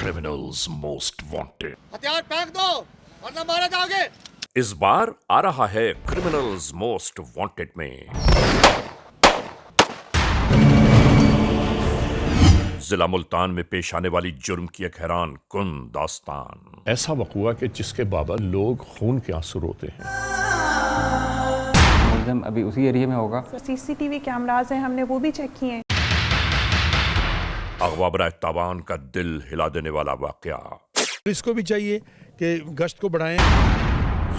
criminals most wanted. हथियार फेंक दो वरना मारा जाओगे। इस बार आ रहा है क्रिमिनल्स मोस्ट वांटेड में जिला मुल्तान में पेश आने वाली जुर्म की एक हैरान कुन दास्तान। ऐसा वक़ुआ कि जिसके बाबत लोग खून के आंसू रोते हैं। मुलज़िम अभी उसी एरिया में होगा। सीसीटीवी कैमरास हैं, हमने वो भी चेक किए हैं। अगवा बराए तावान का दिल हिला देने वाला वाकया। इसको भी चाहिए कि गश्त को बढ़ाएं।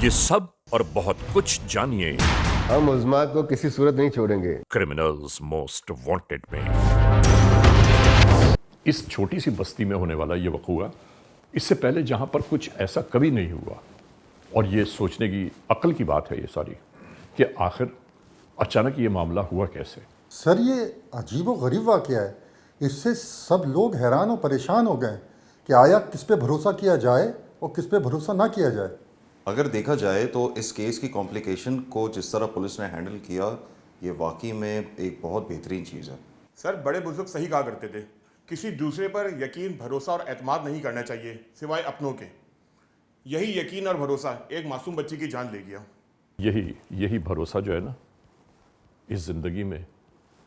ये सब और बहुत कुछ जानिए हम मुल्ज़िमात को किसी सूरत नहीं छोड़ेंगे क्रिमिनल्स मोस्ट वांटेड में। इस छोटी सी बस्ती में होने वाला ये वक़ुआ इससे पहले जहां पर कुछ ऐसा कभी नहीं हुआ, और ये सोचने की अक्ल की बात है ये सारी कि आखिर अचानक ये मामला हुआ कैसे। सर ये अजीब व गरीब वाक़या है। इससे सब लोग हैरान और परेशान हो गए कि आया किस पे भरोसा किया जाए और किस पे भरोसा ना किया जाए। अगर देखा जाए तो इस केस की कॉम्प्लिकेशन को जिस तरह पुलिस ने हैंडल किया, ये वाकई में एक बहुत बेहतरीन चीज़ है। सर बड़े बुजुर्ग सही कहा करते थे, किसी दूसरे पर यकीन, भरोसा और एतमाद नहीं करना चाहिए सिवाय अपनों के। यही यकीन और भरोसा एक मासूम बच्ची की जान ले गया। यही भरोसा जो है ना, इस ज़िंदगी में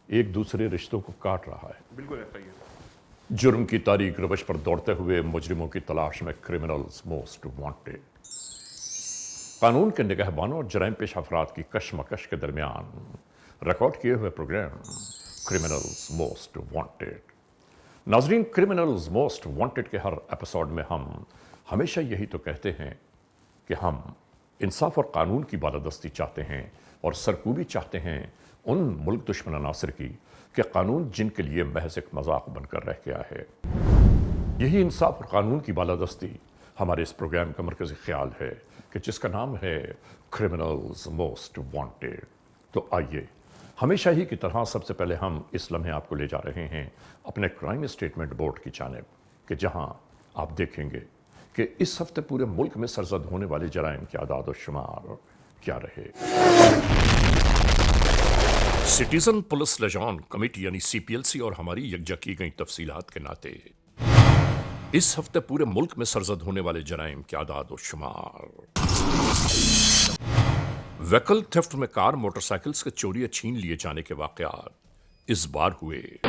एक दूसरे रिश्तों को काट रहा है। बिल्कुल ऐसा ही है। जुर्म की तारीख रवश पर दौड़ते हुए मुजरिमों की तलाश में क्रिमिनल्स मोस्ट वांटेड। कानून के निगहबानों और जराइम पेश अफराद की कशमकश के दरमियान रिकॉर्ड किए हुए प्रोग्राम क्रिमिनल्स मोस्ट वांटेड। नाजरीन, क्रिमिनल्स मोस्ट वांटेड के हर एपिसोड में हम हमेशा यही तो कहते हैं कि हम इंसाफ और कानून की बालादस्ती चाहते हैं और सरकूबी चाहते हैं उन मुल्क दुश्मन अनासर की कि कानून जिनके लिए महज एक मजाक बनकर रह गया है। यही इंसाफ और कानून की बालादस्ती हमारे इस प्रोग्राम का मरकज़ी ख्याल है कि जिसका नाम है क्रिमिनल्स मोस्ट वांटेड। तो आइए, हमेशा ही की तरह सबसे पहले हम इस लम्हे आपको ले जा रहे हैं अपने क्राइम स्टेटमेंट बोर्ड की जानिब, कि जहां आप देखेंगे कि इस हफ्ते पूरे मुल्क में सरजद होने वाले जराइम के आदाद और शुमार क्या रहे। सिटीजन पुलिस लिजान कमेटी यानी CPLC और हमारी यकजा की गई तफसीलात के नाते इस हफ्ते पूरे मुल्क में सरजद होने वाले जराइम के आदाद और शुमार। व्हीकल थेफ्ट में कार मोटरसाइकिल्स के चोरी छीन लिए जाने के वाकयात इस बार हुए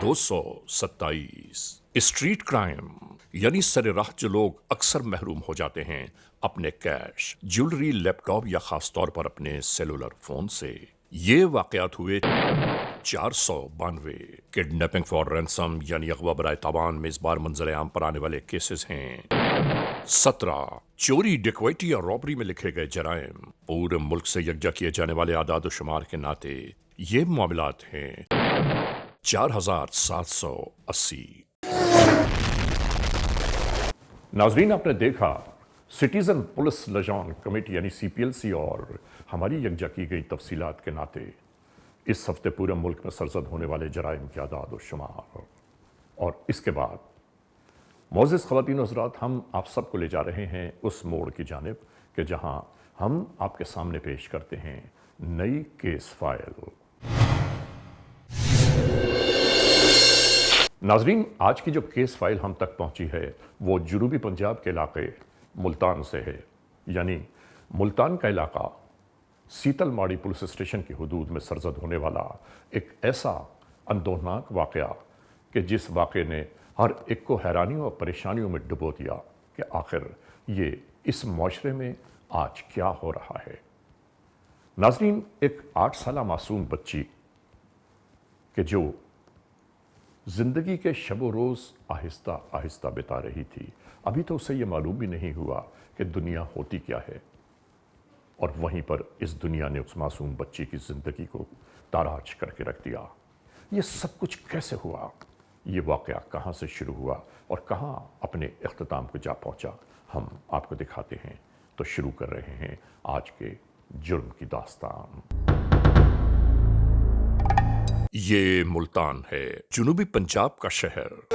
227। स्ट्रीट क्राइम यानी सरेराह जो लोग अक्सर महरूम हो जाते हैं अपने कैश, ज्वेलरी, लैपटॉप या खास तौर पर अपने सेलुलर फोन से, ये वाकयात हुए 492। किडनैपिंग फॉर रैंसम यानी अगवा बराए तावान में इस बार मंजर आम पर आने वाले केसेस हैं 17। चोरी, डिक्वैटी और रॉबरी में लिखे गए जराइम पूरे मुल्क से यकजा किए जाने वाले आदाद और शुमार के नाते ये मामलात हैं 4780। नाजरीन, आपने देखा सिटीजन पुलिस लिजान कमेटी यानी CPLC और हमारी यकजा की गई तफसीलात के नाते इस हफ्ते पूरे मुल्क में सरजद होने वाले जराइम के आदाद और शुमार। और इसके बाद मोअज़्ज़िज़ ख़वातीन हज़रात, हम आप सबको ले जा रहे हैं उस मोड़ की जानिब कि जहां हम आपके सामने पेश करते हैं नई केस फाइल। नाजरीन, आज की जो केस फाइल हम तक पहुंची है वो जनूबी पंजाब के इलाके मुल्तान से है। यानी मुल्तान का इलाका सीतल माड़ी पुलिस स्टेशन की हदूद में सरजद होने वाला एक ऐसा अंदोहनाक वाक़या कि जिस वाक़े ने हर एक को हैरानियों और परेशानियों में डुबो दिया कि आखिर ये इस माशरे में आज क्या हो रहा है। नाजरीन, एक 8 साला मासूम बच्ची कि जो ज़िंदगी के शब रोज़ आहिस्ता आहिस्ता बिता रही थी, अभी तो उसे ये मालूम भी नहीं हुआ कि दुनिया होती क्या है, और वहीं पर इस दुनिया ने उस मासूम बच्ची की ज़िंदगी को ताराज करके रख दिया। ये सब कुछ कैसे हुआ, ये वाक़या कहाँ से शुरू हुआ और कहाँ अपने इख्तिताम को जा पहुँचा, हम आपको दिखाते हैं। तो शुरू कर रहे हैं आज के जुर्म की दास्तान। ये मुल्तान है, जनूबी पंजाब का शहर।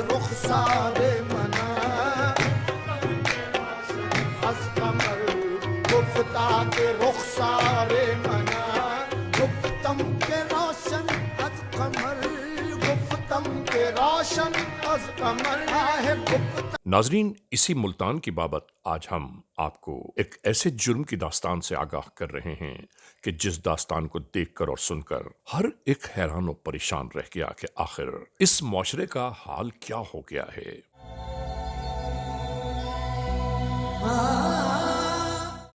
नाजरीन, इसी मुल्तान की बाबत आज हम आपको एक ऐसे जुर्म की दास्तान से आगाह कर रहे हैं कि जिस दास्तान को देखकर और सुनकर हर एक हैरान और परेशान रह गया कि आखिर इस मुआशरे का हाल क्या हो गया है।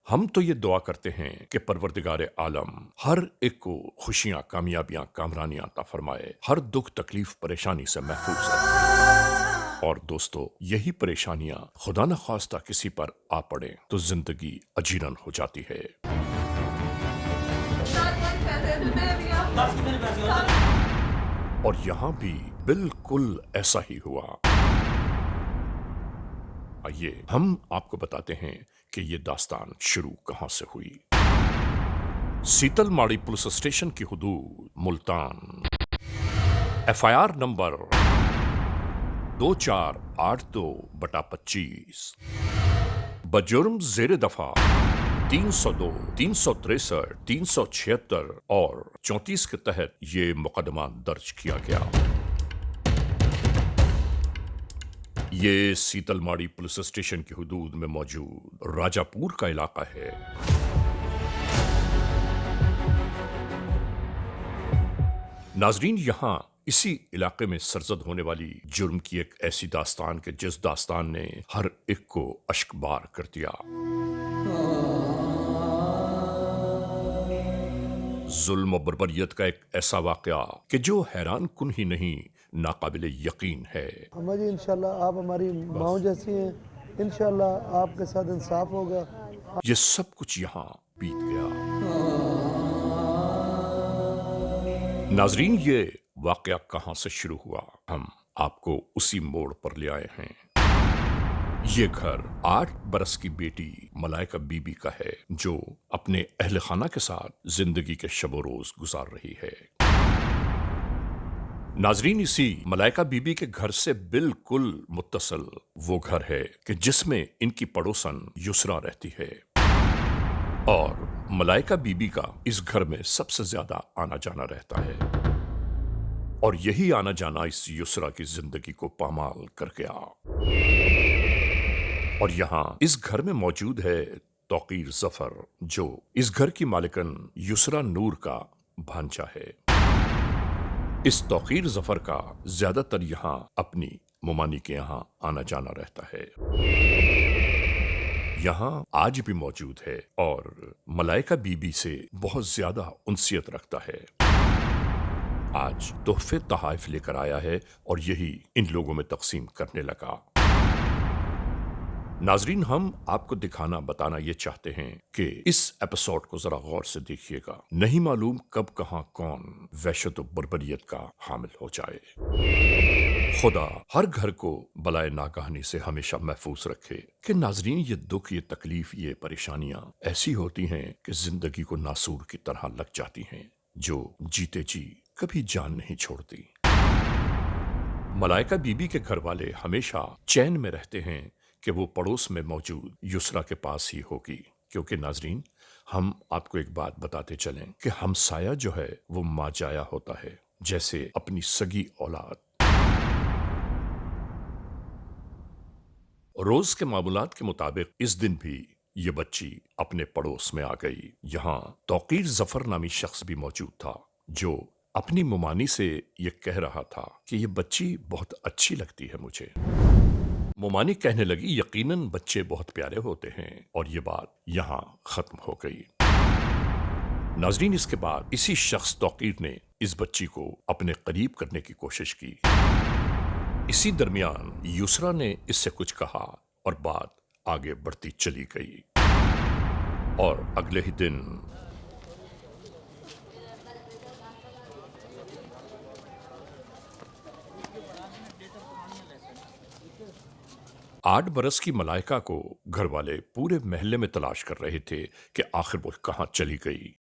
हम तो ये दुआ करते हैं कि परवरदिगार आलम हर एक को खुशियां, कामयाबियां, कामरानियां अता फरमाए, हर दुख, तकलीफ, परेशानी से महफूज रखे। और दोस्तों, यही परेशानियां खुदा न खास्ता किसी पर आ पड़े तो जिंदगी अजीरन हो जाती है। और यहां भी बिल्कुल ऐसा ही हुआ। आइए हम आपको बताते हैं कि ये दास्तान शुरू कहां से हुई। सीतल माड़ी पुलिस स्टेशन की हुदूद मुल्तान, FIR नंबर 2482/25 बजुर्म जेर दफा 302, 363, 376 और 34 के तहत ये मुकदमा दर्ज किया गया। ये सीतलमाड़ी पुलिस स्टेशन की हुदूद में मौजूद राजापुर का इलाका है। नाजरीन, यहां इसी इलाके में सरजद होने वाली जुर्म की एक ऐसी दास्तान के जिस दास्तान ने हर एक को अश्कबार कर दिया। जुल्म और बर्बरियत का एक ऐसा वाकया कि जो हैरान कुन ही नहीं, नाकाबिले यकीन है। अम्मा जी, इंशाल्लाह आप हमारी माँ जैसी हैं, इंशाल्लाह आपके साथ इंसाफ होगा। ये सब कुछ यहाँ बीत गया। नाजरीन, ये वाकया कहाँ से शुरू हुआ, हम आपको उसी मोड़ पर ले आए हैं। ये घर 8 बरस की बेटी मलाइका बीबी का है, जो अपने अहल खाना के साथ जिंदगी के शबो रोज गुजार रही है। नाजरीन, इसी मलाइका बीबी के घर से बिल्कुल मुत्तसल वो घर है कि जिसमें इनकी पड़ोसन युसरा रहती है। और मलाइका बीबी का इस घर में सबसे ज्यादा आना जाना रहता है। और यही आना जाना इस युसरा की जिंदगी को पामाल कर गया। और यहां इस घर में मौजूद है तौकीर जफर, जो इस घर की मालिकन युसरा नूर का भांजा है। इस तौकीर जफर का ज्यादातर यहां अपनी मुमानी के यहां आना जाना रहता है। यहां आज भी मौजूद है और मलाइका बीबी से बहुत ज्यादा उनसियत रखता है। आज तोहफे तहाइफ लेकर आया है और यही इन लोगों में तकसीम करने लगा। नाजरीन, हम आपको दिखाना बताना ये चाहते हैं कि इस एपिसोड को जरा गौर से देखिएगा। नहीं मालूम कब कहां कौन वहशत और बर्बरियत का हामिल हो जाए। खुदा हर घर को बलाए नागहानी से हमेशा महफूज रखे। कि नाजरीन, ये दुख, ये तकलीफ, ये परेशानियां ऐसी होती हैं कि जिंदगी को नासूर की तरह लग जाती हैं, जो जीते जी कभी जान नहीं छोड़ती। मलाइका बीबी के घर वाले हमेशा चैन में रहते हैं कि वो पड़ोस में मौजूद युसरा के पास ही होगी, क्योंकि नाजरीन, हम आपको एक बात बताते चलें कि हमसाया जो है वो माँ जाया होता है, जैसे अपनी सगी औलाद। रोज के मामूलात के मुताबिक इस दिन भी ये बच्ची अपने पड़ोस में आ गई। यहाँ तौकीर जफर नामी शख्स भी मौजूद था, जो अपनी मुमानी से ये कह रहा था कि ये बच्ची बहुत अच्छी लगती है मुझे। मुमानी कहने लगी, यकीनन बच्चे बहुत प्यारे होते हैं, और ये बात यहां खत्म हो गई। नाजरीन, इसके बाद इसी शख्स तौकीर ने इस बच्ची को अपने करीब करने की कोशिश की। इसी दरमियान युसरा ने इससे कुछ कहा और बात आगे बढ़ती चली गई। और अगले ही दिन 8 बरस की मलाइका को घर वाले पूरे महल्ले में तलाश कर रहे थे कि आखिर वो कहां चली गई,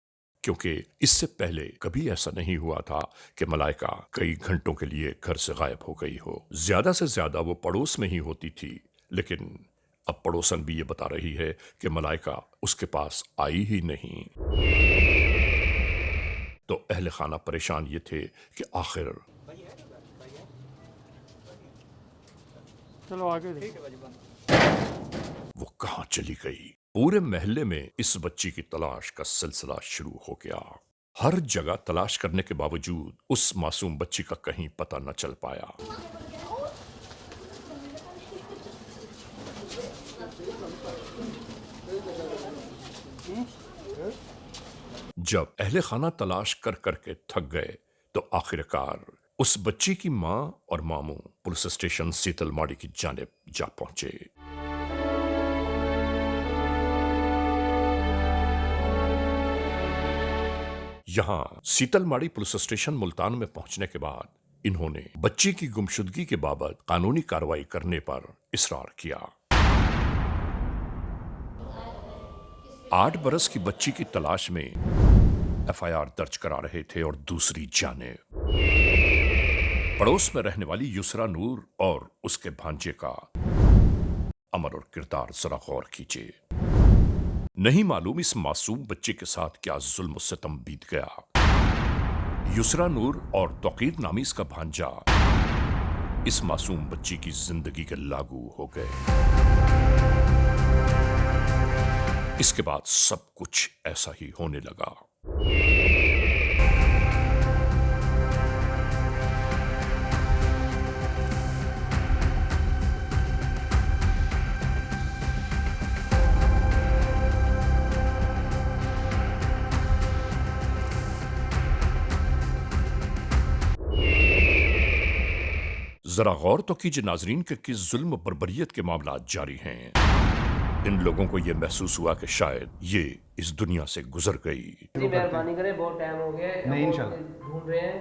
क्योंकि इससे पहले कभी ऐसा नहीं हुआ था कि मलाइका कई घंटों के लिए घर से गायब हो गई हो। ज्यादा से ज्यादा वो पड़ोस में ही होती थी, लेकिन अब पड़ोसन भी ये बता रही है कि मलाइका उसके पास आई ही नहीं। तो अहले खाना परेशान ये थे कि आखिर वो कहां चली गई? पूरे महल्ले में इस बच्ची की तलाश का सिलसिला शुरू हो गया। हर जगह तलाश करने के बावजूद उस मासूम बच्ची का कहीं पता न चल पाया। जब अहले खाना तलाश कर करके थक गए तो आखिरकार उस बच्ची की मां और मामू पुलिस स्टेशन सीतल माड़ी की जानिब जा पहुंचे। यहां सीतल माड़ी पुलिस स्टेशन मुल्तान में पहुंचने के बाद इन्होंने बच्ची की गुमशुदगी के बाबत कानूनी कार्रवाई करने पर इसरार किया। 8 बरस की बच्ची की तलाश में एफआईआर दर्ज करा रहे थे और दूसरी जानिब पड़ोस में रहने वाली युसरा नूर और उसके भांजे का अमर और किरदार जरा गौर कीजिए। नहीं मालूम इस मासूम बच्चे के साथ क्या जुल्म सितम बीत गया। युसरा नूर और तौकीर नामी इसका भांजा इस मासूम बच्ची की जिंदगी के लागू हो गए। इसके बाद सब कुछ ऐसा ही होने लगा। जरा गौर तो कीजिए नाजरीन के किस जुल्म बर्बरियत के मामला जारी हैं। इन लोगों को यह महसूस हुआ कि शायद ये इस दुनिया से गुजर गई। मेहरबानी करें, बहुत टाइम हो गया है। नहीं इंशाल्लाह ढूंढ रहे हैं,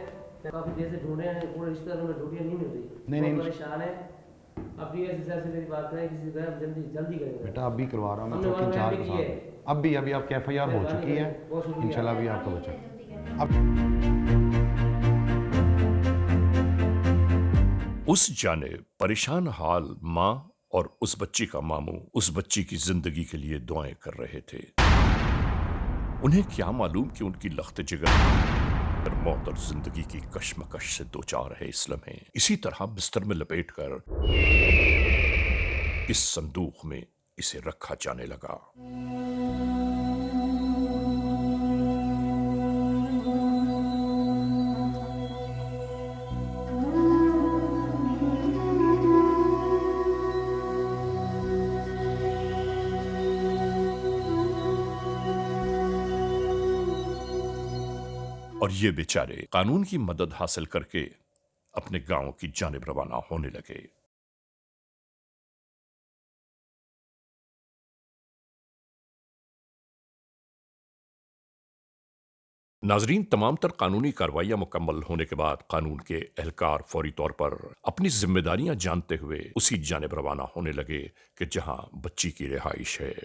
काफी देर से ढूंढ रहे हैं, पूरे रिश्तेदारों में ढूंढिए, नहीं मिल रही। नहीं परेशान है। अब भी ऐसे से मेरी बात करें, किसी तरह जल्दी करें बेटा। अब भी करवा रहा हूँ मैं चौकी इंचार्ज के साथ। अब भी आपकी एफआईआर हो चुकी है, इंशाल्लाह भी आपका बच्चा। उस जानिब परेशान हाल मां और उस बच्ची का मामू उस बच्ची की जिंदगी के लिए दुआएं कर रहे थे। उन्हें क्या मालूम कि उनकी लख्त जिगर मौत और जिंदगी की कश्मकश से दो चार है इस लम्हे। इसी तरह बिस्तर में लपेटकर इस संदूक में इसे रखा जाने लगा। और ये बेचारे कानून की मदद हासिल करके अपने गांव की जानिब रवाना होने लगे। नाजरीन, तमाम तर कानूनी कार्रवाइयां मुकम्मल होने के बाद कानून के एहलकार फौरी तौर पर अपनी जिम्मेदारियां जानते हुए उसी जानिब रवाना होने लगे कि जहां बच्ची की रिहाइश है।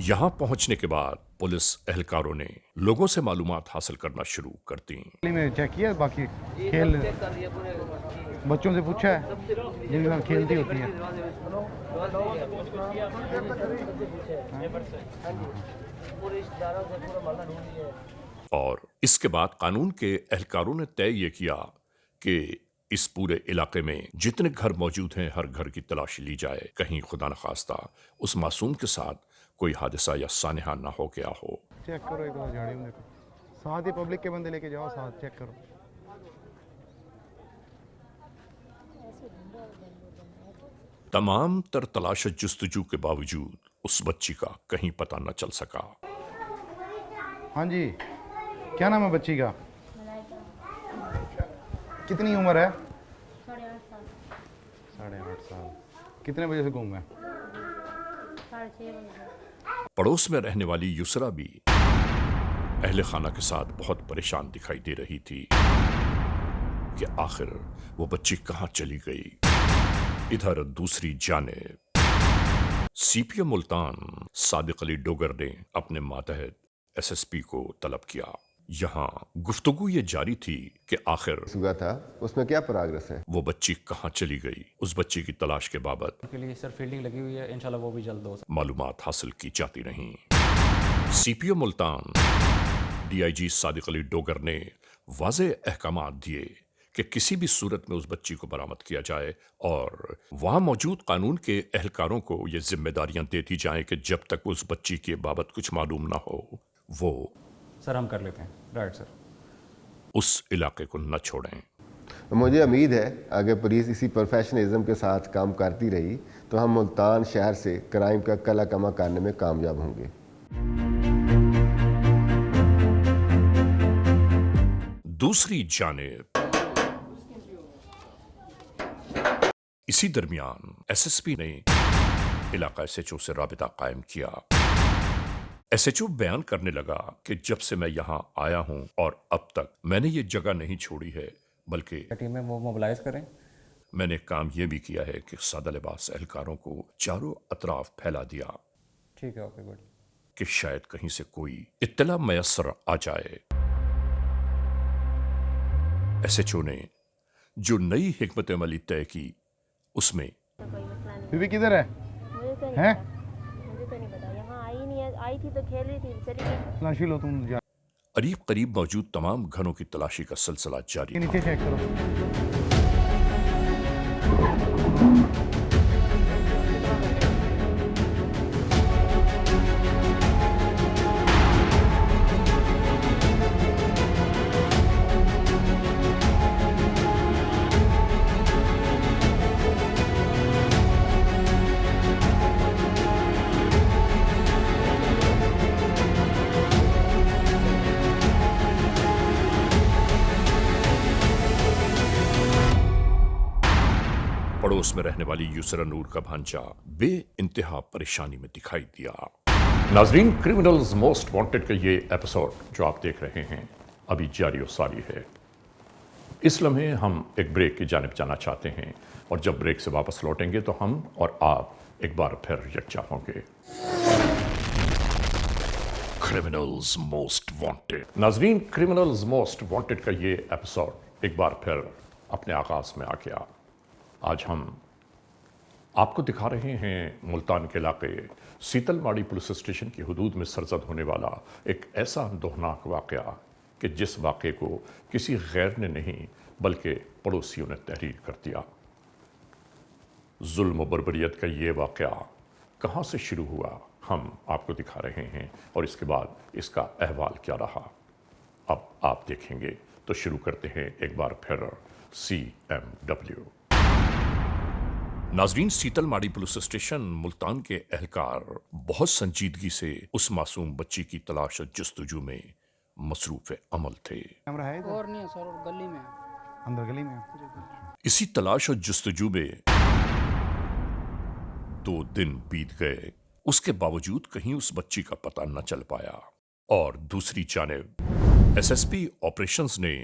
यहां पहुंचने के बाद पुलिस एहलकारों ने लोगों से मालूमात हासिल करना शुरू कर दी। मैंने चेक किया, बाकी खेल बच्चों से पूछा है जिनके साथ खेलती होती हैं। और इसके बाद कानून के एहलकारों ने तय ये किया कि इस पूरे इलाके में जितने घर मौजूद हैं हर घर की तलाशी ली जाए, कहीं खुदा न खास्ता उस मासूम के साथ कोई हादसा या सानहा ना हो गया हो। चेक करो एक बार झाड़ी में देखो, साथ ही पब्लिक के बंदे लेके जाओ, साथ चेक करो। तमाम तर तलाश जुस्तजू के बावजूद उस बच्ची का कहीं पता न चल सका। हाँ जी, क्या नाम है बच्ची का? कितनी उम्र है? 8.5 साल। कितने बजे से गुम है? पड़ोस में रहने वाली युसरा भी अहले खाना के साथ बहुत परेशान दिखाई दे रही थी कि आखिर वो बच्ची कहां चली गई। इधर दूसरी जानिब सीपीओ मुल्तान सादिक अली डोगर ने अपने मातहत एसएसपी को तलब किया। यहाँ गुफ्तगू ये जारी थी कि आखिर हुआ था, उसमें क्या प्रोग्रेस है? वो बच्ची कहाँ चली गई। उस बच्ची की तलाश के बाबत के लिए सर फील्डिंग लगी हुई है, इंशाल्लाह वो भी जल्द हो। मालूमात हासिल की जाती रहीं। सीपीओ मुल्तान डीआईजी सादिक अली डोगर ने वाज़े अहकामात दिए کہ کسی بھی صورت میں اس بچی کو برآمد کیا جائے اور وہاں موجود قانون کے اہلکاروں کو یہ ذمہ داریاں دے دی جائیں کہ جب تک اس بچی کے بابت کچھ معلوم نہ ہو وہ سر ہم کر لیتے ہیں. Right sir. اس علاقے کو نہ چھوڑیں. مجھے امید ہے اگر پولیس اسی پروفیشنلزم کے ساتھ کام کرتی رہی تو ہم ملتان شہر سے کرائم کا کلا کما کرنے میں کامیاب ہوں گے. دوسری جانب اسی درمیان ایس ایس پی نے علاقہ ایس ایچ او سے رابطہ قائم کیا. ایس ایچ او بیان کرنے لگا کہ جب سے میں یہاں آیا ہوں اور اب تک میں نے یہ جگہ نہیں چھوڑی ہے بلکہ ٹیم میں وہ موبلائز کریں. میں نے کام یہ بھی کیا ہے کہ سادہ لباس اہلکاروں کو چاروں اطراف پھیلا دیا. ٹھیک ہے. Okay good. کہ شاید کہیں سے کوئی اطلاع میسر آ جائے. ایس ایچ او نے جو نئی حکمت عملی طے کی اس میں بیوی کدھر ہے؟ مجھے تو نہیں پتا. یہاں آئی نہیں ہے. آئی تھی تو کھیل رہی تھی. چلی گئی. تلاشی لو تم. قریب قریب موجود تمام گھروں کی تلاشی کا سلسلہ جاری. نیچے چیک کرو. پڑوس میں رہنے والی یسرا نور کا بھانجا بے انتہا پریشانی میں دکھائی دیا. ناظرین، کرمنلز موسٹ وانٹڈ کا یہ ایپیسوڈ جو آپ دیکھ رہے ہیں ابھی جاری و ساری ہے. اس لمحے ہم ایک بریک کی جانب جانا چاہتے ہیں اور جب بریک سے واپس لوٹیں گے تو ہم اور آپ ایک بار پھر یکجا ہوں گے. Criminals most wanted. ناظرین، کرمنلز موسٹ وانٹڈ کا یہ ایپیسوڈ ایک بار پھر اپنے آغاز میں آ گیا. آج ہم آپ کو دکھا رہے ہیں ملتان کے علاقے سیتل ماڑی پولیس اسٹیشن کی حدود میں سرزد ہونے والا ایک ایسا اندوہناک واقعہ کہ جس واقعے کو کسی غیر نے نہیں بلکہ پڑوسیوں نے تحریر کر دیا. ظلم و بربریت کا یہ واقعہ کہاں سے شروع ہوا ہم آپ کو دکھا رہے ہیں اور اس کے بعد اس کا احوال کیا رہا اب آپ دیکھیں گے. تو شروع کرتے ہیں ایک بار پھر CMW. ناظرین، سیتل ماڑی پولیس اسٹیشن ملتان کے اہلکار بہت سنجیدگی سے اس معصوم بچی کی تلاش و جستجو میں مصروف عمل تھے. اور نہیں ہے سر. گلی میں اندر گلی میں. اسی تلاش و جستجو میں 2 دن بیت گئے. اس کے باوجود کہیں اس بچی کا پتہ نہ چل پایا. اور دوسری جانب ایس ایس پی آپریشنز نے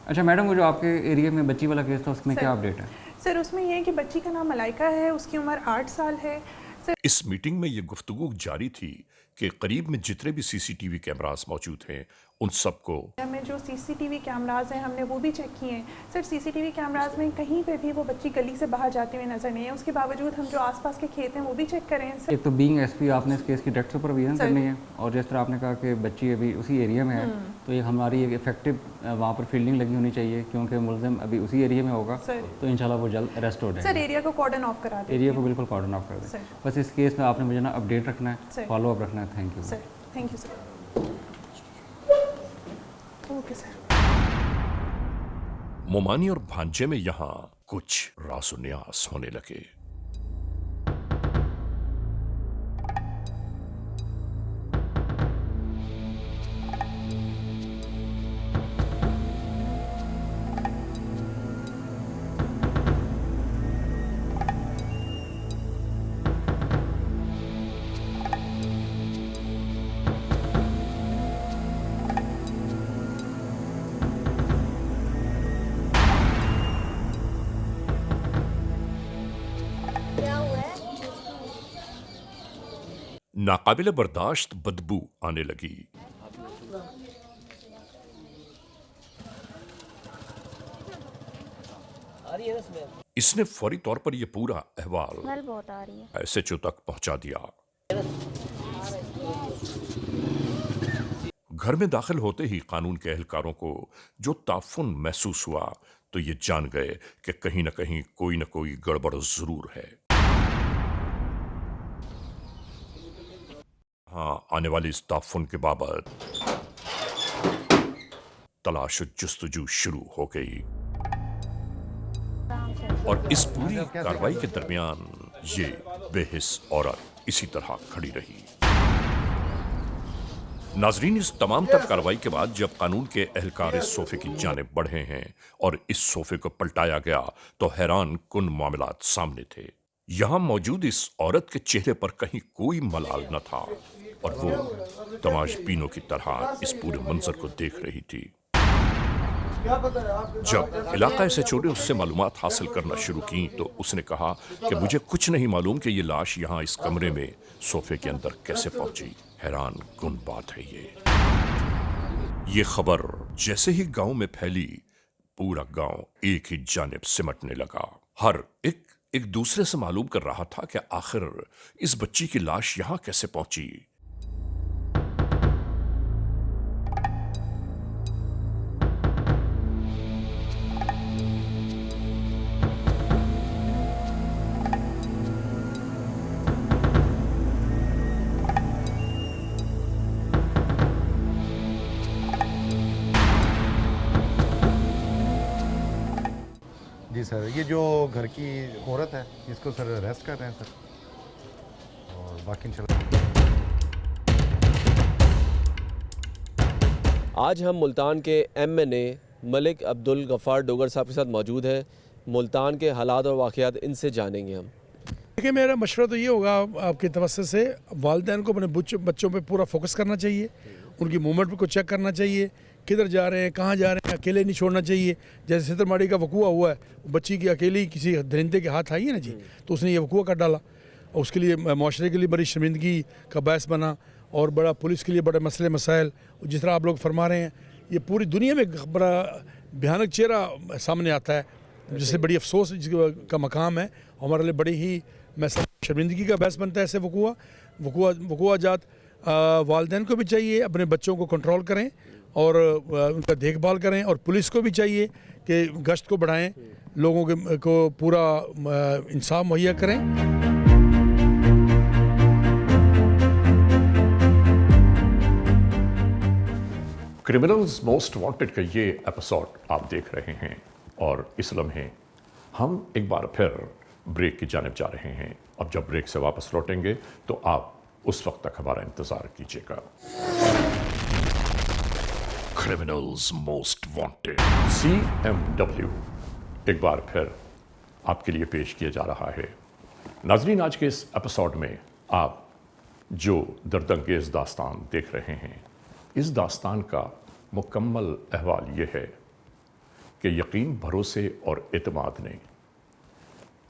اچھا میڈم، وہ جو آپ کے ایریا میں بچی والا کیس تھا اس میں کیا اپڈیٹ ہے؟ سر اس میں یہ ہے کہ بچی کا نام ملائکہ ہے. اس کی عمر 8 سال ہے. سر اس میٹنگ میں یہ گفتگو جاری تھی کہ قریب میں جتنے بھی سی سی ٹی وی کیمراز موجود ہیں ان سب کو میں جو سی سی ٹی وی کیمراز ہیں ہم نے وہ بھی چیک کیے ہیں. سر سی سی ٹی وی کیمراز میں کہیں پہ بھی وہ بچی گلی سے باہر جاتی ہوئی نظر نہیں ہے. اس کے باوجود ہم جو آس پاس کے کھیت ہیں وہ بھی چیک کریں. سر ایک تو بینگ ایس پی آپ نے اس کیس کی ڈائریکٹ سپرویژن کرنی ہے اور جس طرح آپ نے کہا کہ بچی ابھی اسی ایریا میں ہے تو یہ ہماری ایک افیکٹو وہاں پر فیلڈنگ لگی ہونی چاہیے کیونکہ ملزم ابھی اسی ایریا میں ہوگا تو انشاءاللہ وہ جلد اریسٹ ہو جائے. سر ایریا کو کارڈن آف کرا دیں. ایریا کو بالکل کارڈن آف کر دیں. بس اس کیس میں آپ نے مجھے نا اپڈیٹ رکھنا ہے، فالو اپ رکھنا ہے. Thank you sir. Thank you sir. Okay sir. مومانی اور بھانجے میں یہاں کچھ راز و نیاز ہونے لگے. ناقابل برداشت بدبو آنے لگی. اس نے فوری طور پر یہ پورا احوال بہت آ رہی ہے ایس ایچ او تک پہنچا دیا. گھر میں داخل ہوتے ہی قانون کے اہلکاروں کو جو تعفن محسوس ہوا तो ये जान गए कि कहीं न कोई गड़बड़ जरूर है। हाँ, आने वाली इस ताफुन के बाबत तलाश जुस्तजू शुरू हो गई और इस पूरी कार्रवाई के दरमियान ये बेहिस औरत इसी तरह खड़ी रही। नाजरीन, इस तमाम तर कार्रवाई के बाद जब कानून के एहलकार इस सोफे की जानिब बढ़े हैं और इस सोफे को पलटाया गया तो हैरान कुन मामलात सामने थे। यहां मौजूद इस औरत के चेहरे पर कहीं कोई मलाल न था और वो तमाशबीनों की तरह इस पूरे मंजर को देख रही थी। जब इलाका से चोरे उससे मालूमात हासिल करना शुरू की तो उसने कहा कि मुझे कुछ नहीं मालूम कि ये लाश यहाँ इस कमरे में सोफे के अंदर कैसे पहुंची। हैरान कुन बात है ये खबर जैसे ही गांव में फैली, पूरा गांव एक ही जानिब सिमटने लगा। हर एक दूसरे से मालूम कर रहा था कि आखिर इस बच्ची की लाश यहां कैसे पहुंची। जी सर, ये जो घर की औरत है इसको सर अरेस्ट कर रहे हैं सर, और बाकी इंशाल्लाह। आज हम मुल्तान के MNA मलिक अब्दुल गफ़ार डोगर साहब के साथ मौजूद हैं। मुल्तान के हालात और वाक़यात इनसे जानेंगे हम। देखिए, मेरा मशवरा तो ये होगा आपके तवज्जो से, वालिदैन को अपने बच्चों पे पूरा फोकस करना चाहिए, उनकी मूवमेंट को चेक करना चाहिए, किधर जा रहे हैं, कहाँ जा रहे हैं, अकेले नहीं छोड़ना चाहिए। जैसे सीतलमाड़ी का वकूआ हुआ है, बच्ची की अकेली किसी दरिंदे के हाथ आई है ना जी, तो उसने ये वकूआ कर डाला और उसके लिए माशरे के लिए बड़ी शर्मिंदगी का बायस बना और बड़ा पुलिस के लिए बड़े मसले मसाइल। जिस तरह आप लोग फरमा रहे हैं, ये पूरी दुनिया में बड़ा भयानक चेहरा सामने आता है, जिससे बड़ी अफसोस का मकाम है। हमारे लिए बड़ी ही शर्मिंदगी का बायस बनता है ऐसे वकूआ जात। वालिदैन को भी चाहिए अपने बच्चों को कंट्रोल करें और उनका देखभाल करें, और पुलिस को भी चाहिए कि गश्त को बढ़ाएं, लोगों को पूरा इंसाफ मुहैया करें। क्रिमिनल्स मोस्ट वांटेड का ये एपिसोड आप देख रहे हैं और इस लम्हे हम एक बार फिर ब्रेक की जानिब जा रहे हैं। अब जब ब्रेक से वापस लौटेंगे तो आप उस वक्त तक हमारा इंतज़ार कीजिएगा। क्रिमिनल्स मोस्ट वांटेड CMW एक बार फिर आपके लिए पेश किया जा रहा है। नाज़रीन, आज के इस एपिसोड में आप जो दर्दंगेज़ दास्तान देख रहे हैं, इस दास्तान का मुकम्मल अहवाल ये है कि यकीन, भरोसे और एतमाद ने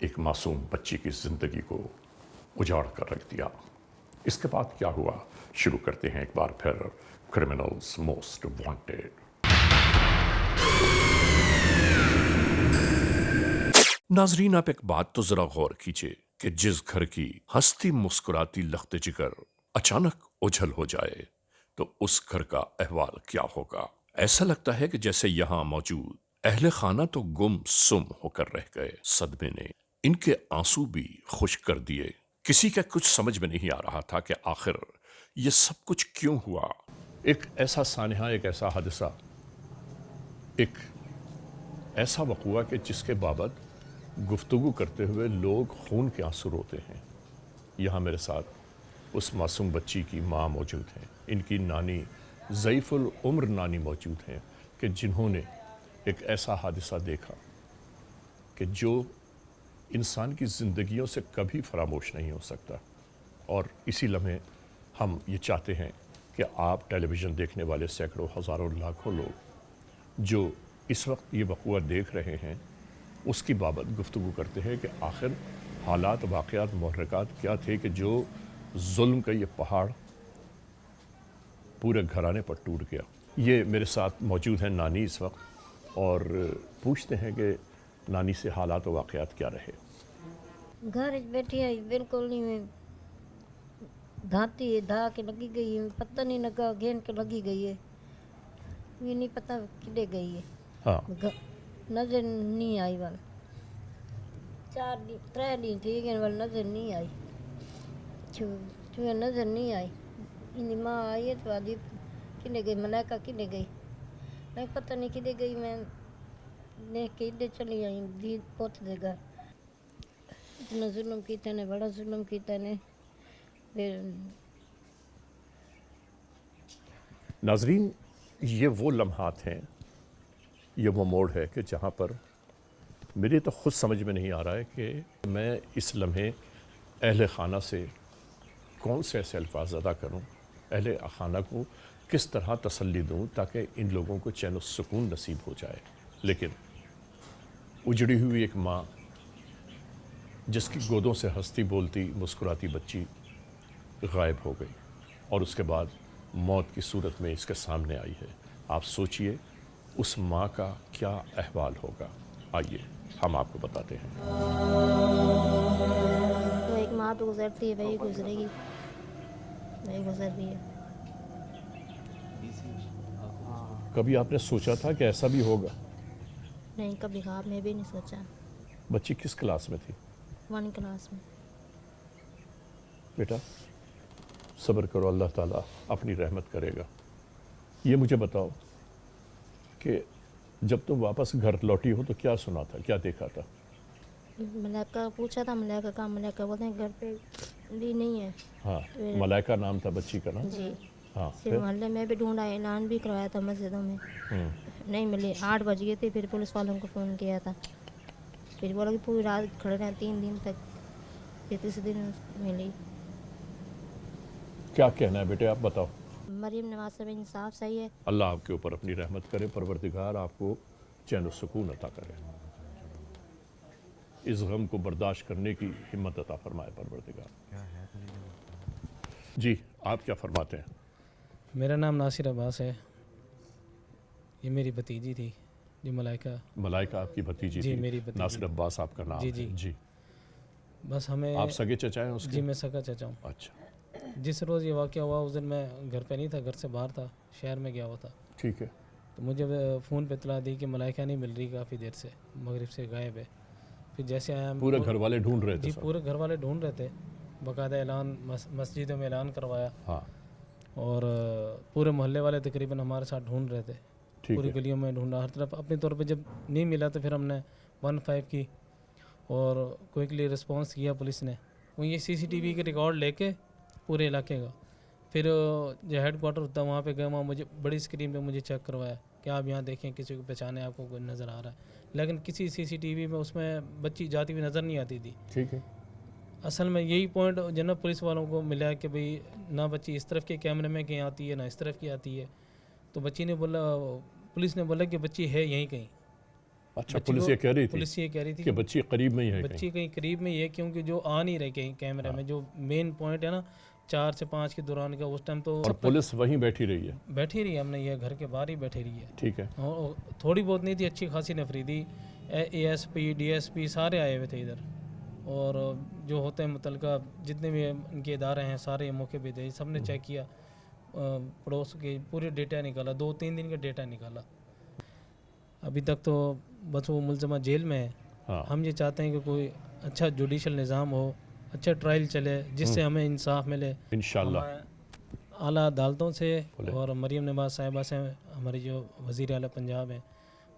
एक मासूम बच्ची की ज़िंदगी को उजाड़ कर रख दिया। इसके बाद क्या हुआ, शुरू करते हैं एक बार फिर क्रिमिनल्स मोस्ट वांटेड। नाजरीन, आप एक बात तो जरा गौर कीजिए कि जिस घर की हंसती मुस्कुराती लख्त जिगर अचानक उछल हो जाए तो उस घर का अहवाल क्या होगा। ऐसा लगता है कि जैसे यहां मौजूद अहले खाना तो गुम सुम होकर रह गए। सदमे ने इनके आंसू भी खुश कर दिए। किसी का कुछ समझ में नहीं आ रहा था कि आखिर ये सब कुछ क्यों हुआ। एक ऐसा सानहा, एक ऐसा हादसा, एक ऐसा वक़ूआ कि जिसके बाबत गुफ्तगू करते हुए लोग खून के आंसू रोते हैं। यहाँ मेरे साथ उस मासूम बच्ची की माँ मौजूद हैं, इनकी नानी ज़ईफ़ुल उम्र नानी मौजूद हैं कि जिन्होंने एक ऐसा हादसा देखा कि जो इंसान की ज़िंदगियों से कभी फरामोश नहीं हो सकता। और इसी लम्हे हम ये चाहते हैं कि आप टेलीविज़न देखने वाले सैकड़ों हज़ारों लाखों लोग जो इस वक्त ये वक़ूआ देख रहे हैं उसकी बाबत गुफ्तगू करते हैं कि आखिर हालात, वाक़यात, मुहर्रिकात क्या थे कि जो जुल्म का ये पहाड़ पूरे घराने पर टूट गया। ये मेरे साथ मौजूद हैं नानी इस वक्त, और पूछते हैं कि नानी से हालात और वाक़यात क्या रहे। घर बैठी है, बिल्कुल नहीं धाती है, धा के लगी गई है, पता नहीं लगा, घेन के लगी गई है, ये नहीं पता किधे गई है। हाँ, नज़र नहीं आई वल 3 दिन ठीक है वल नज़र नहीं आई छुए नज़र नहीं आई इनकी माँ आई है तो आदि किने गई मलाइका किने गई मैं पता नहीं किधर गई मैं देख के इधर चली आई दी पोत दे घर इतना जुल्म किया ने बड़ा जुल्म किया ने फिर नाजरीन, ये वो लम्हात हैं, ये वो मोड़ है कि जहाँ पर मेरे तो ख़ुद समझ में नहीं आ रहा है कि मैं इस लम्हे अहल ख़ाना से कौन से ऐसे अल्फाज अदा करूँ, अहल ख़ाना को किस तरह तसल्ली दूँ ताकि इन लोगों को चैन और सुकून नसीब हो जाए। लेकिन उजड़ी हुई एक माँ जिसकी गोदों से हंसती बोलती मुस्कुराती बच्ची गायब हो गई और उसके बाद मौत की सूरत में इसके सामने आई है। आप सोचिए उस माँ का क्या अहवाल होगा। आइए हम आपको बताते हैं। तो एक माँ तो गुजरती है, वही गुजरेगी, वही गुजर रही है। कभी आपने सोचा था कि ऐसा भी होगा? नहीं, कभी ख्वाब में भी नहीं सोचा। बच्ची किस क्लास में थी? 1 क्लास में। बेटा सब्र करो, अल्लाह ताला अपनी रहमत करेगा। ये मुझे बताओ कि जब तुम वापस घर लौटी हो तो क्या सुना था, क्या देखा था? मलाइका पूछा था, मलाइका का, मलाइका बोलते हैं घर पे भी नहीं है। हाँ, मलाइका नाम था बच्ची का ना? जी। हाँ, फिर मोहल्ले में भी ढूंढा, ऐलान भी करवाया था मस्जिदों में, नहीं मिली। 8 बज गए थे, फिर पुलिस वालों को फ़ोन किया था, फिर बोला कि पूरी रात खड़े रहे 3 दिन तक, फिर तीसरे दिन मिली। क्या कहना है बेटे, आप बताओ। मरीम नवाज साहब इंसाफ सही है। अल्लाह आपके ऊपर अपनी रहमत करे, परवरदिगार आपको चैन और सुकून अता करे, इस गम को बर्दाश्त करने की हिम्मत अता फरमाए परवरदिगार। जी आप क्या फरमाते हैं? मेरा नाम नासिर अब्बास है, ये मेरी भतीजी थी जो मलाइका। मलाइका आपकी भतीजी जी, थी? मेरी भतीजी। नासिर अब्बास आपका नाम जी, है? जी। जी। बस हमें आप सगे चचा हैं उसके? जी, मैं सगा चचा हूँ। अच्छा। जिस रोज़ ये वाक़या हुआ उस दिन मैं घर पे नहीं था, घर से बाहर था, शहर में गया हुआ था। ठीक है। तो मुझे फ़ोन पे इतला दी कि मलाइका नहीं मिल रही, काफ़ी देर से मगरिब से गायब है। फिर जैसे आया, पूरे घर वाले ढूंढ रहे थे? जी, पूरे घर वाले ढूंढ रहे थे, बाकायदा ऐलान मस्जिदों में ऐलान करवाया। हाँ। और पूरे मोहल्ले वाले तकरीबन हमारे साथ ढूंढ रहे थे, पूरी गलियों में ढूंढा, हर तरफ। अपने तौर पे जब नहीं मिला तो फिर हमने 15 की और क्विकली रिस्पांस किया पुलिस ने। वो ये CCTV के रिकॉर्ड लेके पूरे इलाके का, फिर जो हेड क्वार्टर होता है वहाँ पे गए, वहाँ मुझे बड़ी स्क्रीन पे मुझे चेक करवाया कि आप यहाँ देखें किसी को पहचाने, आपको कोई नज़र आ रहा है, लेकिन किसी CCTV में उसमें बच्ची जाती हुई नज़र नहीं आती थी। ठीक है। असल में यही पॉइंट जनरल पुलिस वालों को मिला कि भाई ना बच्ची इस तरफ के कैमरे में कहीं आती है, ना इस तरफ की आती है। तो बच्ची ने बोला, पुलिस ने बोला कि बच्ची है यहीं कहीं। अच्छा, पुलिस ये कह रही थी? पुलिस ये कह रही थी कि बच्ची करीब में ही है। बच्ची कहीं करीब में ही है, क्योंकि जो आ नहीं रहे कहीं कैमरे में, जो मेन पॉइंट है ना 4 से 5 के दौरान का, उस टाइम तो और पुलिस वहीं बैठी रही है? बैठी रही है, हमने ये घर के बाहर ही बैठी रही है। ठीक है। और थोड़ी बहुत नहीं थी, अच्छी खासी नफरीदी, ASP DSP सारे आए हुए थे इधर, और जो होते हैं मुतलका जितने भी इनके इदारे हैं सारे मौके पे थे, सब ने चेक किया, पड़ोस के पूरे डेटा निकाला, 2-3 दिन का डेटा निकाला। अभी तक तो बस वो मुलजमा जेल में है। हाँ। हम ये चाहते हैं कि कोई अच्छा जुडिशल निज़ाम हो, अच्छा ट्रायल चले, जिससे हमें इंसाफ मिले इंशाअल्लाह। आला अदालतों से और मरीम नवाज साहिबा से, हमारी जो वज़ीर आला पंजाब हैं,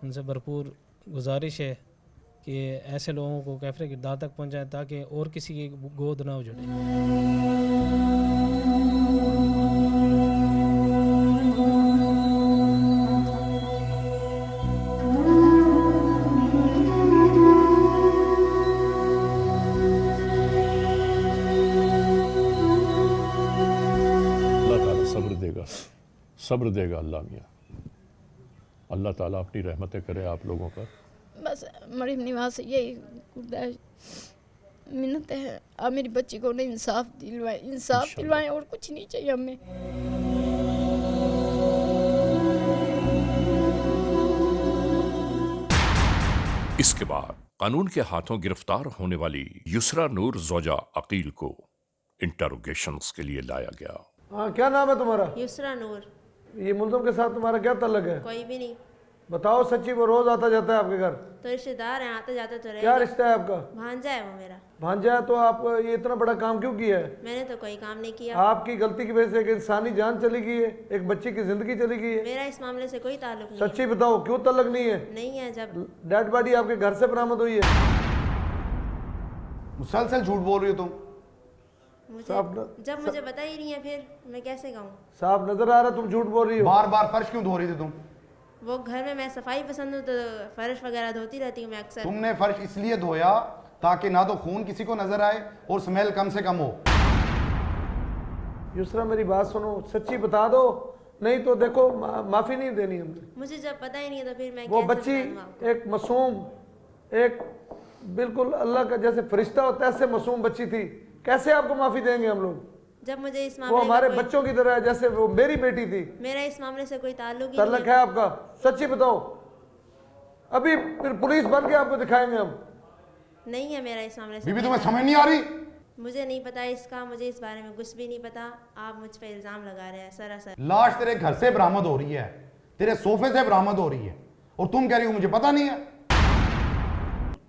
उनसे भरपूर गुजारिश है कि ऐसे लोगों को कैफरे किरदार तक पहुँचाएँ ताकि और किसी की गोद ना उजड़े। सब्र देगा अल्लाह मियाँ। अल्लाह ताला अपनी रहमतें करे आप लोगों पर। बस मरीम निवाज से यही मिन्नत है, आप मेरी बच्ची को नहीं इंसाफ दिलवाएं और कुछ नहीं चाहिए हमें। इसके बाद कानून के हाथों गिरफ्तार होने वाली युसरा नूर जोजा अकील को इंटरोगेशंस के लिए लाया गया। हाँ, क्या नाम है तुम्हारा? युसरा नूर। ये मुल्ज़म के साथ तुम्हारा क्या ताल्लुक है? कोई भी नहीं। बताओ सच्ची, वो रोज आता जाता है आपके घर? तो रिश्तेदार हैं, आता जाता तो रहेगा। क्या रिश्ता है आपका? भांजा है वो मेरा। भांजा है, तो आप ये इतना बड़ा काम क्यों किया है? मैंने तो कोई काम नहीं किया। आपकी गलती की वजह से एक इंसानी जान चली गई है, एक बच्ची की जिंदगी चली गई है। मेरा इस मामले से कोई ताल्लुक नहीं सच्ची बताओ, क्यों तल्लक नहीं है? नहीं है। जब डेड बॉडी आपके घर से बरामद हुई है। मुसलसल झूठ बोल रही हो तुम। जब मुझे पता ही नहीं है फिर मैं कैसे कहूँ? साहब नजर आ रहा तुम झूठ बोल रही हो। बार बार फर्श क्यों धो रही थी तुम? वो घर में मैं सफाई पसंद हूँ तो फर्श वगैरह धोती रहती हूँ मैं अक्सर। तुमने फर्श इसलिए धोया ताकि ना तो खून किसी को नजर आए और स्मेल कम से कम हो। युसरा मेरी बात सुनो, सच्ची बता दो, नहीं तो देखो माफी नहीं देनी हमने। मुझे जब पता ही नहीं है तो फिर मैं वो बच्ची एक मासूम, एक बिल्कुल अल्लाह का जैसे फरिश्ता होता है ऐसे मासूम बच्ची थी, कैसे आपको माफी देंगे हम लोग? जब मुझे इस मामले वो हमारे बच्चों की तरह है, जैसे वो मेरी बेटी थी। मेरा इस मामले से कोई ताल्लुक ही ताल्लुक है आपका? सच्ची बताओ, अभी फिर पुलिस बन के आपको दिखाएंगे हम। नहीं है मेरा इस मामले से। बीबी तुम्हें समझ नहीं आ रही? मुझे नहीं पता इसका, मुझे इस बारे में कुछ भी नहीं पता। आप मुझ पे इल्जाम लगा रहे हैं सरासर। लाश तेरे घर से बरामद हो रही है, तेरे सोफे से बरामद हो रही है, और तुम कह रही हो मुझे पता नहीं है।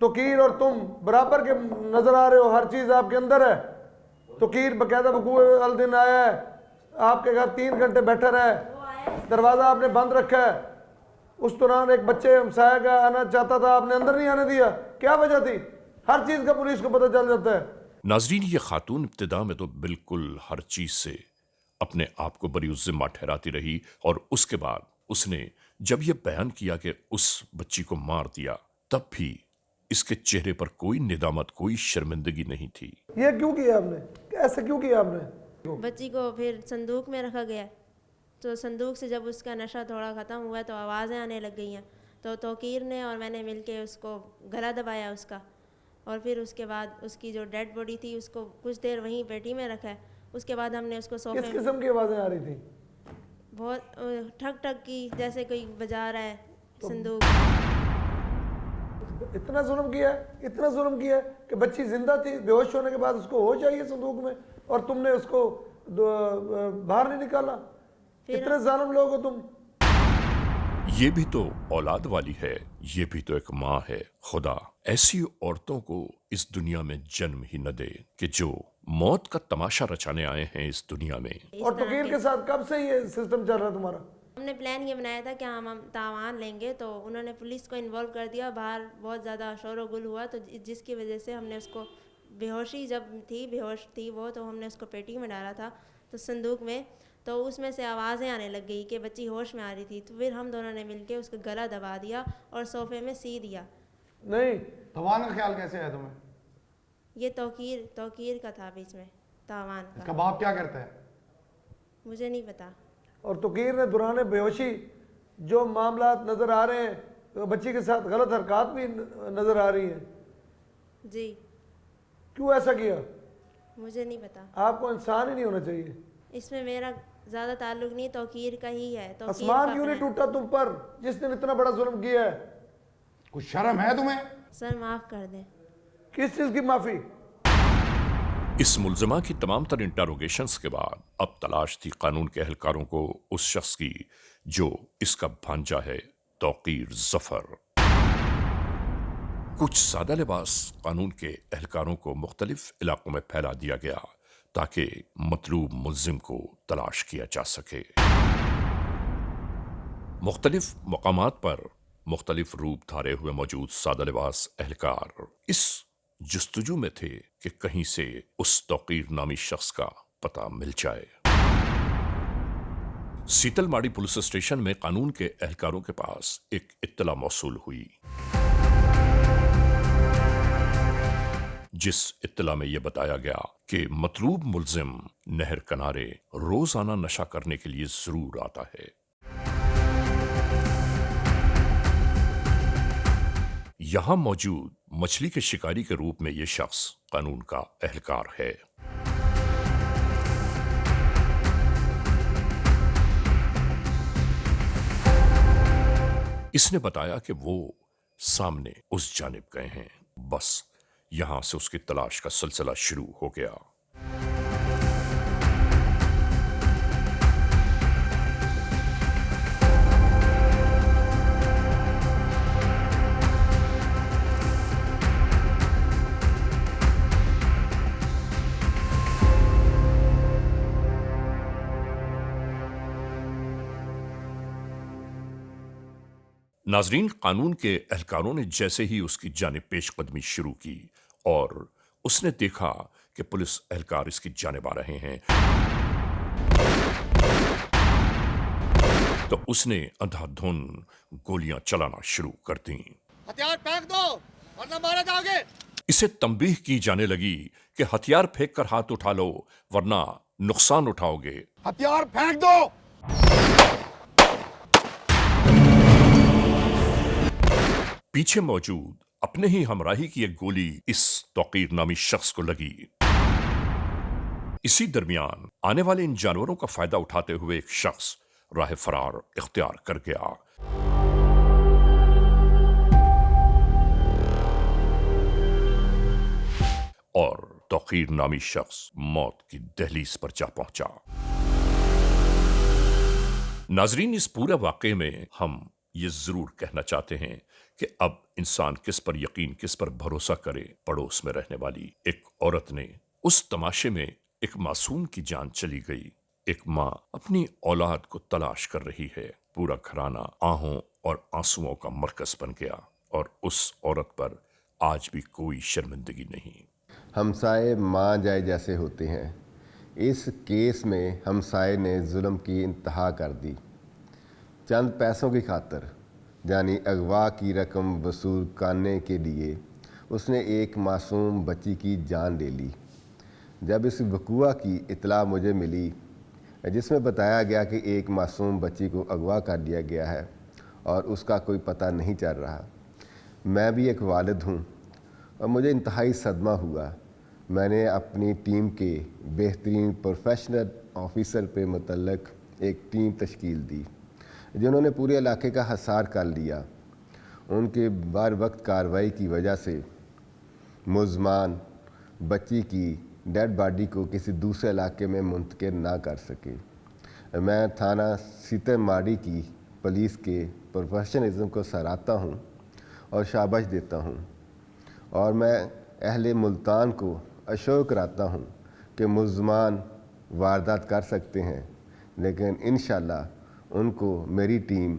तोकीर और तुम बराबर के नजर आ रहे हो, हर चीज आपके अंदर है। तोकीर बकायदा वकूए अल दिन आया है, आपके घर 3 घंटे बैठा रहा है, दरवाजा आपने बंद रखा है। उस दौरान एक बच्चे हमसाया का आना चाहता था, आपने अंदर नहीं आने दिया, क्या वजह थी? हर चीज का पुलिस को पता चल जाता है। नाजरीन, ये खातून इब्तिदा में तो बिल्कुल हर चीज से अपने आप को बरी जिम्मा ठहराती रही, और उसके बाद उसने जब यह बयान किया कि उस बच्ची को मार दिया, तब भी इसके चेहरे पर कोई निदामत, कोई शर्मिंदगी नहीं थी। ये क्यों किया आपने? ऐसे क्यों किया आपने? बच्ची को फिर संदूक में रखा गया, तो संदूक से जब उसका नशा थोड़ा ख़त्म हुआ तो आवाज़ें आने लग गई हैं, तो तोकीर ने और मैंने मिलके उसको गला दबाया उसका, और फिर उसके बाद उसकी जो डेड बॉडी थी उसको कुछ देर वहीं पेटी में रखा है। उसके बाद हमने उसको सोफे किस किस्म की आवाज़ें आ रही थी? बहुत ठक ठक की, जैसे कोई बजा रहा है संदूक। इतना जुल्म किया है, इतना जुल्म किया है कि बच्ची जिंदा थी, बेहोश होने के बाद उसको होश आई है संदूक में, और तुमने उसको बाहर नहीं निकाला। इतने जालिम लोग हो तुम। ये भी तो औलाद वाली है, ये भी तो एक माँ है। खुदा ऐसी औरतों को इस दुनिया में जन्म ही न दे कि जो मौत का तमाशा रचाने आए हैं इस दुनिया में। और तोकीर के साथ कब से ये सिस्टम चल रहा है तुम्हारा? हमने प्लान ये बनाया था कि हम तावान लेंगे, तो उन्होंने पुलिस को इन्वॉल्व कर दिया। बाहर बहुत ज़्यादा शोर गुल हुआ, तो जिसकी वजह से हमने उसको बेहोशी जब थी, बेहोश थी वो, तो हमने उसको पेटी में डाला था तो संदूक में, तो उसमें से आवाज़ें आने लग गई कि बच्ची होश में आ रही थी। तो फिर हम दोनों ने मिलके उसका गला दबा दिया और सोफे में सी दिया। नहीं, तावान का ख्याल कैसे आया तुम्हें? ये तोकीर का था बीच में, तावान का। इसका बाप क्या करता है? मुझे नहीं पता। और तोकीर ने दौरान बेहोशी जो मामला नजर आ रहे हैं, तो बच्ची के साथ गलत हरकत भी नजर आ रही है जी। क्यों ऐसा किया? मुझे नहीं पता। आपको इंसान ही नहीं होना चाहिए। इसमें मेरा ज़्यादा ताल्लुक नहीं, तोकीर का ही है। आसमान क्यों नहीं टूटा तुम पर जिसने इतना बड़ा जुल्म किया है? कुछ शर्म है तुम्हें? सर माफ़ कर दें। किस चीज़ की माफ़ी? इस मुलजमा की तमाम तर इंटरोगेशंस के बाद अब तलाश थी कानून के एहलकारों को उस शख्स की जो इसका भांजा है, तौकीर जफर। कुछ सादा लिबास कानून के एहलकारों को मुख्तलिफ इलाकों में फैला दिया गया ताकि मतलूब मुल्जिम को तलाश किया जा सके। मुख्तलिफ मकामात पर मुख्तलिफ रूप धारे हुए मौजूद सादा लिबास एहलकार इस जुस्तजू में थे कि कहीं से उस तौकीर नामी शख्स का पता मिल जाए। सीतलमाड़ी पुलिस स्टेशन में कानून के एहलकारों के पास एक इत्तला मौसूल हुई, जिस इत्तला में यह बताया गया कि मतलूब मुल्जिम नहर किनारे रोजाना नशा करने के लिए जरूर आता है। यहां मौजूद मछली के शिकारी के रूप में यह शख्स कानून का एहलकार है। इसने बताया कि वो सामने उस जानिब गए हैं। बस यहां से उसकी तलाश का सिलसिला शुरू हो गया। नाजरीन, कानून के एहलकारों ने जैसे ही उसकी जानिब पेश कदमी शुरू की और उसने देखा कि पुलिस एहलकार इसकी जानिब आ रहे हैं, तो उसने अंधाधुंध गोलियां चलाना शुरू कर दी। हथियार फेंक दो वरना मारे जाओगे। इसे तंबीह की जाने लगी कि हथियार फेंक कर हाथ उठा लो वरना नुकसान उठाओगे। हथियार फेंक दो। पीछे मौजूद अपने ही हमराही की एक गोली इस तौकीर नामी शख्स को लगी। इसी दरमियान आने वाले इन जानवरों का फायदा उठाते हुए एक शख्स राह फरार इख्तियार कर गया और तौकीर नामी शख्स मौत की दहलीज पर जा पहुंचा। नाजरीन, इस पूरे वाक़े में हम ये जरूर कहना चाहते हैं कि अब इंसान किस पर यकीन, किस पर भरोसा करे। पड़ोस में रहने वाली एक औरत ने उस तमाशे में एक मासूम की जान चली गई। एक माँ अपनी औलाद को तलाश कर रही है। पूरा घराना आहों और आंसुओं का मरकज बन गया और उस औरत पर आज भी कोई शर्मिंदगी नहीं। हमसाए माँ जाए जैसे होते हैं। इस केस में हमसाए ने जुल्म की इंतहा कर दी। चंद पैसों की खातर यानी अगवा की रकम वसूल करने के लिए उसने एक मासूम बच्ची की जान ले ली। जब इस वक़ूआ की इतला मुझे मिली जिसमें बताया गया कि एक मासूम बच्ची को अगवा कर लिया गया है और उसका कोई पता नहीं चल रहा, मैं भी एक वालिद हूँ और मुझे इंतहाई सदमा हुआ। मैंने अपनी टीम के बेहतरीन प्रोफेशनल ऑफिसर पे मुतल्लक एक टीम तश्कील दी जिन्होंने पूरे इलाके का हसार कर लिया। उनके बर वक्त कार्रवाई की वजह से मुलज़मान बच्ची की डेड बॉडी को किसी दूसरे इलाके में मुंतकिल ना कर सके। मैं थाना सीतामाढ़ी की पुलिस के प्रोफेशनलिज्म को सराहता हूँ और शाबाश देता हूँ और मैं अहले मुल्तान को अशोर कराता हूँ कि मुलज़मान वारदात कर सकते हैं, लेकिन इंशाअल्लाह उनको मेरी टीम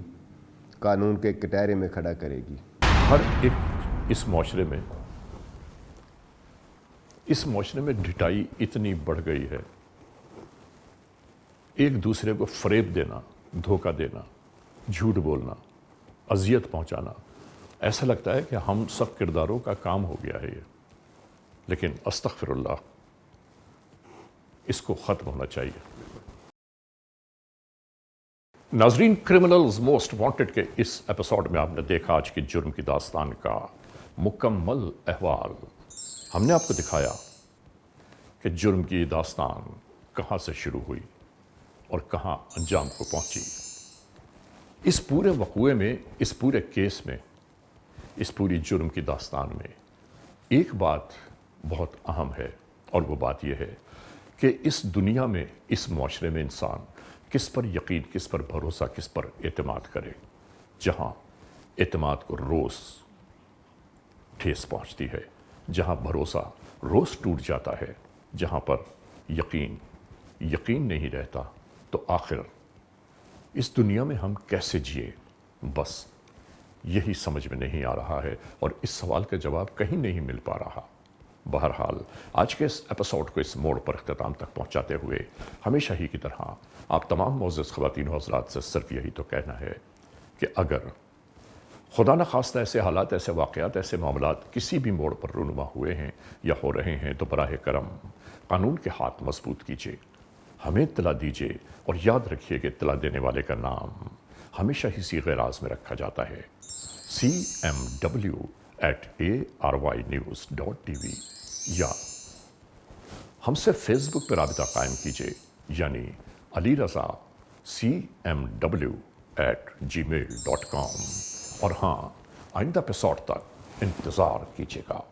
कानून के कटहरे में खड़ा करेगी। हर एक इस माशरे में ढिठाई इतनी बढ़ गई है। एक दूसरे को फरेब देना, धोखा देना, झूठ बोलना, अजियत पहुंचाना, ऐसा लगता है कि हम सब किरदारों का काम हो गया है ये। लेकिन अस्तगफिरुल्लाह, इसको ख़त्म होना चाहिए। नाजरीन, क्रिमिनल्स मोस्ट वांटेड के इस एपिसोड में आपने देखा आज की जुर्म की दास्तान का मुकम्मल अहवाल। हमने आपको दिखाया कि जुर्म की दास्तान कहाँ से शुरू हुई और कहाँ अंजाम को पहुंची। इस पूरे वक़ूए में, इस पूरे केस में, इस पूरी जुर्म की दास्तान में एक बात बहुत अहम है और वो बात यह है कि इस दुनिया में, इस माशरे में इंसान किस पर यकीन, किस पर भरोसा, किस पर एतमाद करे। जहाँ एतमाद को रोज़ ठेस पहुँचती है, जहाँ भरोसा रोज़ टूट जाता है, जहाँ पर यकीन नहीं रहता, तो आखिर इस दुनिया में हम कैसे जिए, बस यही समझ में नहीं आ रहा है और इस सवाल का जवाब कहीं नहीं मिल पा रहा। बहरहाल, आज के इस एपिसोड को इस मोड़ पर अख्तिताम तक पहुंचाते हुए हमेशा ही की तरह आप तमाम मोअज़्ज़ज़ ख़वातीन और हज़रात से सिर्फ यही तो कहना है कि अगर खुदा न खास्ता ऐसे हालात, ऐसे वाक़यात, ऐसे मामलात किसी भी मोड़ पर रूनुमा हुए हैं या हो रहे हैं तो बराह करम कानून के हाथ मजबूत कीजिए, हमें इत्तला दीजिए और याद रखिए कि इत्तला देने वाले का नाम हमेशा ही सीग़े राज में रखा जाता है, cmw@arYnews.tv, या हमसे फेसबुक पर राबिता कायम कीजिए, यानी अली रज़ा cmw@gmail.com। और हाँ, आइंदा एपिसोड तक इंतज़ार कीजिएगा।